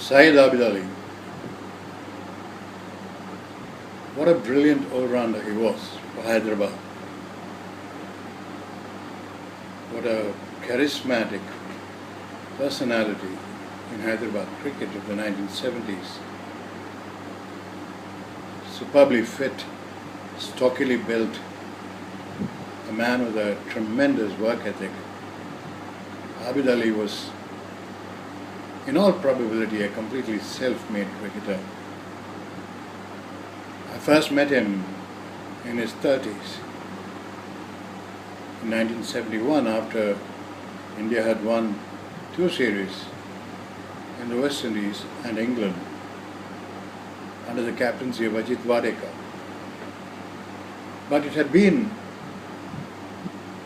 Syed Abid Ali, what a brilliant all-rounder he was for Hyderabad. What a charismatic personality in Hyderabad cricket of the 1970s. Superbly fit, stockily built, a man with a tremendous work ethic. Abid Ali was, in all probability, a completely self-made cricketer. I first met him in his 30s, in 1971, after India had won 2 series in the West Indies and England under the captaincy of Ajit Wadekar. But it had been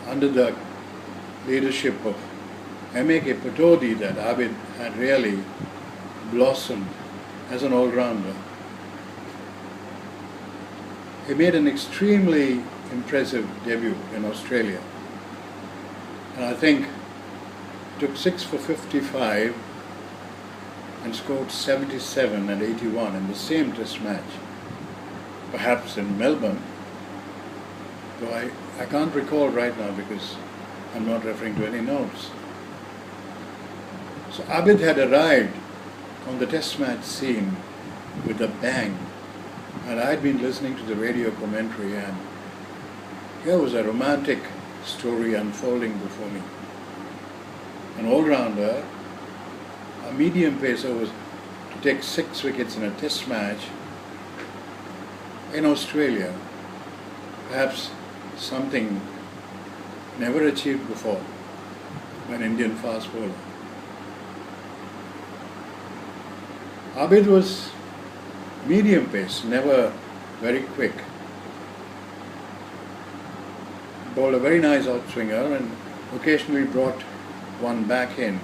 under the leadership of M.A.K. Patodi that Abid had really blossomed as an all-rounder. He made an extremely impressive debut in Australia, and I think took 6 for 55 and scored 77 and 81 in the same test match, perhaps in Melbourne, though I can't recall right now because I'm not referring to any notes. So Abid had arrived on the test match scene with a bang, and I had been listening to the radio commentary, and here was a romantic story unfolding before me. An all-rounder, a medium pacer, was to take 6 wickets in a test match in Australia, perhaps something never achieved before by an Indian fast bowler. Abid was medium pace, never very quick. Bowled a very nice outswinger and occasionally brought one back in,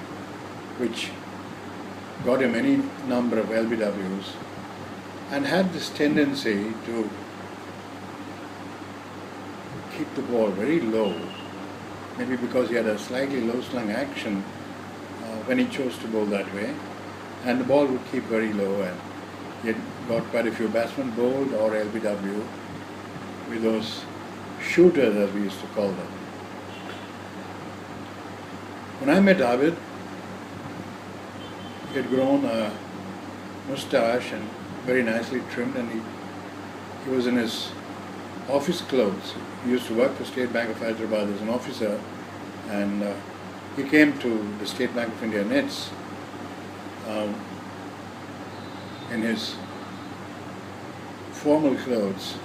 which got him any number of LBWs, and had this tendency to keep the ball very low, maybe because he had a slightly low-slung action when he chose to bowl that way, and the ball would keep very low, and he had got quite a few batsmen bowled or LBW with those shooters, as we used to call them. When I met Abid, he had grown a moustache and very nicely trimmed, and he was in his office clothes. He used to work for State Bank of Hyderabad as an officer, and he came to the State Bank of India nets in his formal clothes,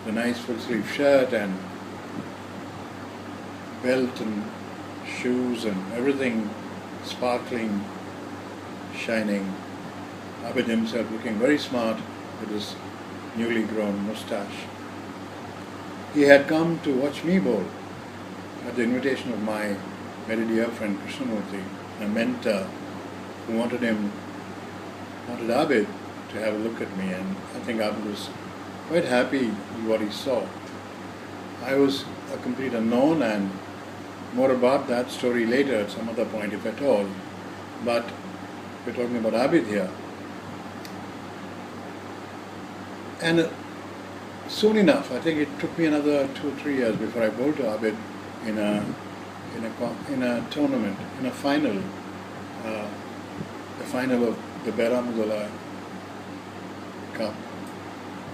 the nice full sleeve shirt and belt and shoes and everything sparkling, shining. Abid himself looking very smart with his newly grown moustache. He had come to watch me bowl at the invitation of my very dear friend Krishnamurthy, a mentor who wanted Abid to have a look at me, and I think Abid was quite happy with what he saw. I was a complete unknown, and more about that story later at some other point, if at all. But we're talking about Abid here. And soon enough, I think it took me another 2 or 3 years before I bowled to Abid in a tournament, in a final, the final of the Beramuddallah Cup,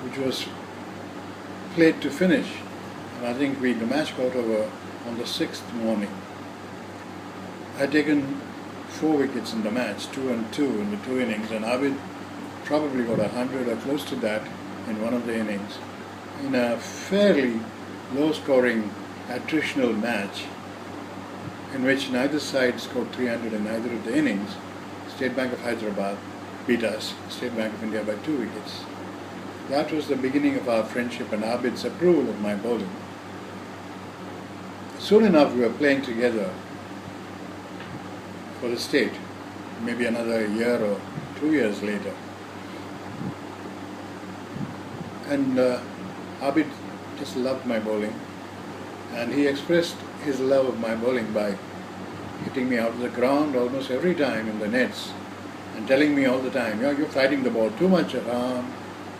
which was played to finish. And I think the match got over on the 6th morning. I had taken 4 wickets in the match, 2 and 2 in the 2 innings, and Abid probably got 100 or close to that in one of the innings, in a fairly low-scoring attritional match in which neither side scored 300 in either of the innings. State Bank of Hyderabad beat us, State Bank of India, by 2 wickets. That was the beginning of our friendship and Abid's approval of my bowling. Soon enough, we were playing together for the state, maybe another year or 2 years later. And Abid just loved my bowling, and he expressed his love of my bowling by hitting me out of the ground almost every time in the nets and telling me all the time, you're fighting the ball too much around,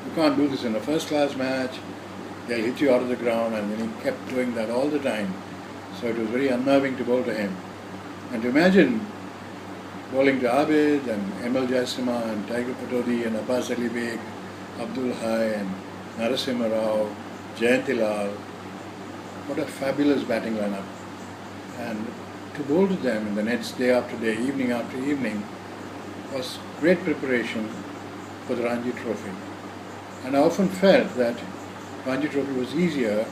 you can't do this in a first class match, they'll hit you out of the ground, and then he kept doing that all the time. So it was very unnerving to bowl to him. And to imagine bowling to Abid and Emil Jasima and Tiger Patodi and Abbas Ali Beg, Abdul Hai and Narasimha Rao, Jayanti Lal, what a fabulous batting lineup. And to bowl to them in the nets day after day, evening after evening, was great preparation for the Ranji Trophy. And I often felt that Ranji Trophy was easier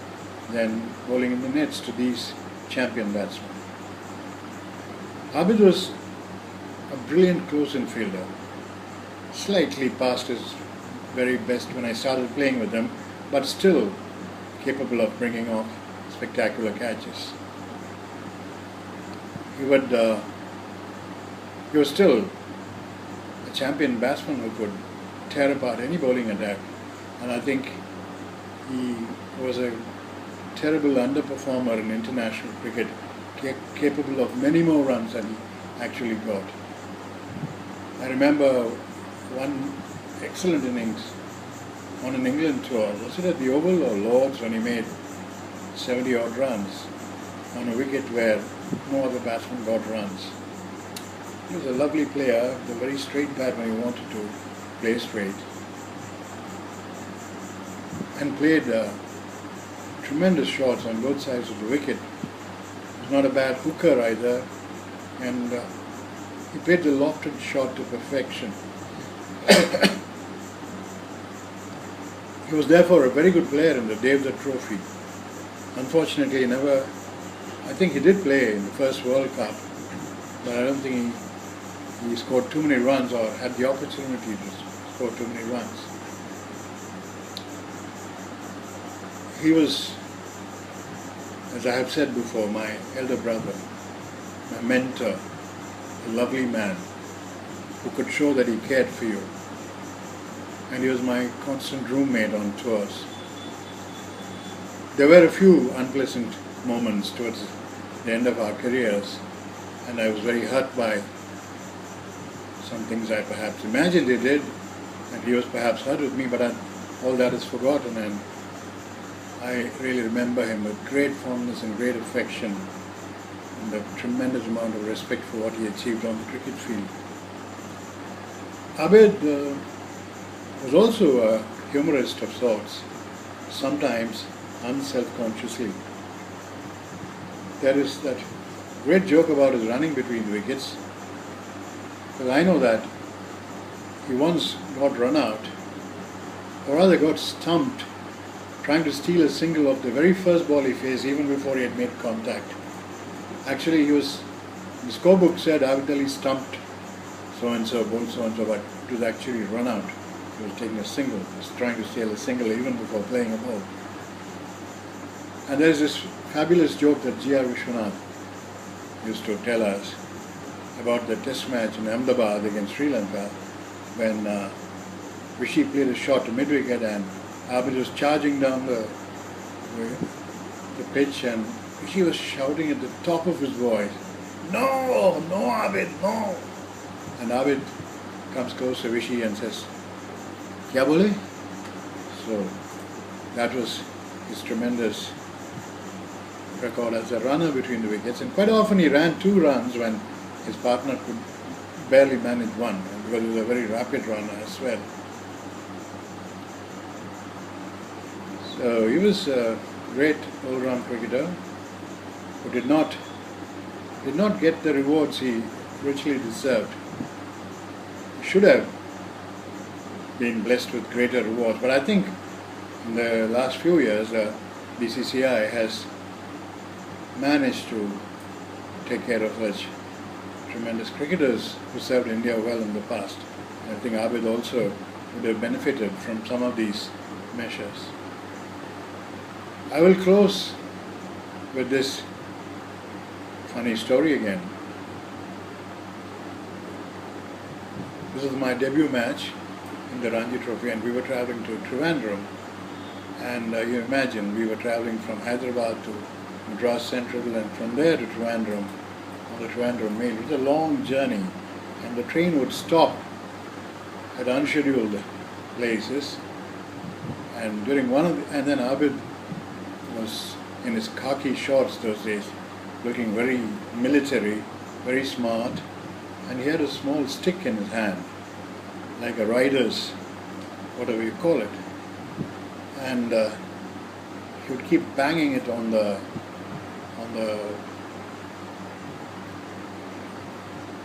than bowling in the nets to these champion batsmen. Abid was a brilliant close-in fielder, slightly past his very best when I started playing with him, but still capable of bringing off spectacular catches. He was still a champion batsman who could tear apart any bowling attack, and I think he was a terrible underperformer in international cricket, capable of many more runs than he actually got. I remember one excellent innings on an England tour. Was it at the Oval or Lords when he made 70 odd runs on a wicket where no other batsman got runs? He was a lovely player, with a very straight bat when he wanted to play straight, and played tremendous shots on both sides of the wicket. He was not a bad hooker either, and he played the lofted shot to perfection. He was therefore a very good player in the day of the trophy. Unfortunately, I think he did play in the first World Cup, but I don't think he scored too many runs or had the opportunity to score too many runs. He was, as I have said before, my elder brother, my mentor, a lovely man who could show that he cared for you. And he was my constant roommate on tours. There were a few unpleasant moments towards the end of our careers, and I was very hurt by some things I perhaps imagined he did, and he was perhaps hurt with me, but all that is forgotten, and I really remember him with great fondness and great affection, and a tremendous amount of respect for what he achieved on the cricket field. Abid was also a humorist of sorts, sometimes unself-consciously. There is that great joke about his running between the wickets, because I know that he once got run out, or rather got stumped, trying to steal a single of the very first ball he faced even before he had made contact. Actually, the scorebook said Abid Ali stumped so-and-so, bowled so-and-so, but it was actually run out. He was taking a single, he was trying to steal a single even before playing a ball. And there's this fabulous joke that G.R. Vishwanath used to tell us about the test match in Ahmedabad against Sri Lanka, when Vishy played a shot to mid-wicket and Abid was charging down the pitch, and Vishy was shouting at the top of his voice, "No, no Abid, no!" And Abid comes close to Vishy and says, "Kya bole?" So that was his tremendous record as a runner between the wickets, and quite often he ran 2 runs when his partner could barely manage one, because he was a very rapid runner as well. So he was a great all-round cricketer who did not get the rewards he richly deserved. He should have been blessed with greater rewards, but I think in the last few years BCCI has managed to take care of such tremendous cricketers who served India well in the past. I think Abid also would have benefited from some of these measures. I will close with this funny story again. This was my debut match in the Ranji Trophy, and we were travelling to Trivandrum, and you imagine we were travelling from Hyderabad to Madras Central and from there to Trivandrum on the Trivandrum Mail. It was a long journey, and the train would stop at unscheduled places. And during one of and then Abid was in his khaki shorts those days, looking very military, very smart, and he had a small stick in his hand, like a rider's, whatever you call it. And he would keep banging it on the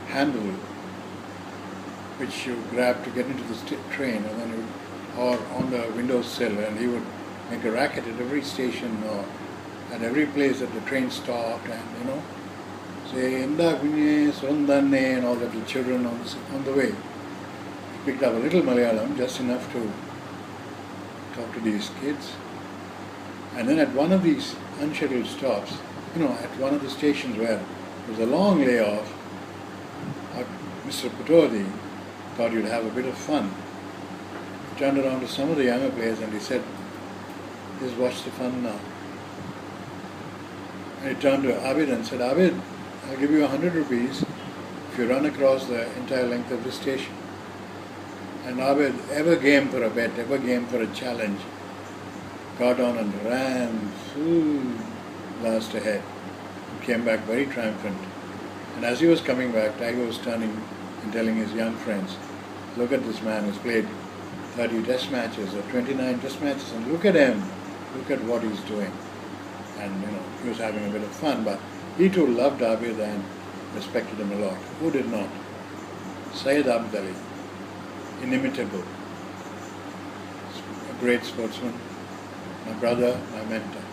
handle, which you grab to get into the train, and then you, or on the windowsill, and he would make a racket at every station or at every place that the train stopped, and say "Inda kunye sondanne" and all the little children on the way. He picked up a little Malayalam, just enough to talk to these kids. And then at one of these unscheduled stops, at one of the stations where there was a long layoff, Mr. Patodi thought you'd have a bit of fun. He turned around to some of the younger players and he said, "Just watch the fun now." And he turned to Abid and said, "Abid, I'll give you 100 rupees if you run across the entire length of the station." And Abid, ever game for a bet, ever game for a challenge, got on and ran full blast ahead. He came back very triumphant. And as he was coming back, Tiger was turning and telling his young friends, "Look at this man who's played 30 test matches or 29 test matches, and look at him, look at what he's doing." And he was having a bit of fun, but he too loved Abid and respected him a lot. Who did not? Syed Abid Ali, inimitable, a great sportsman, my brother, my mentor.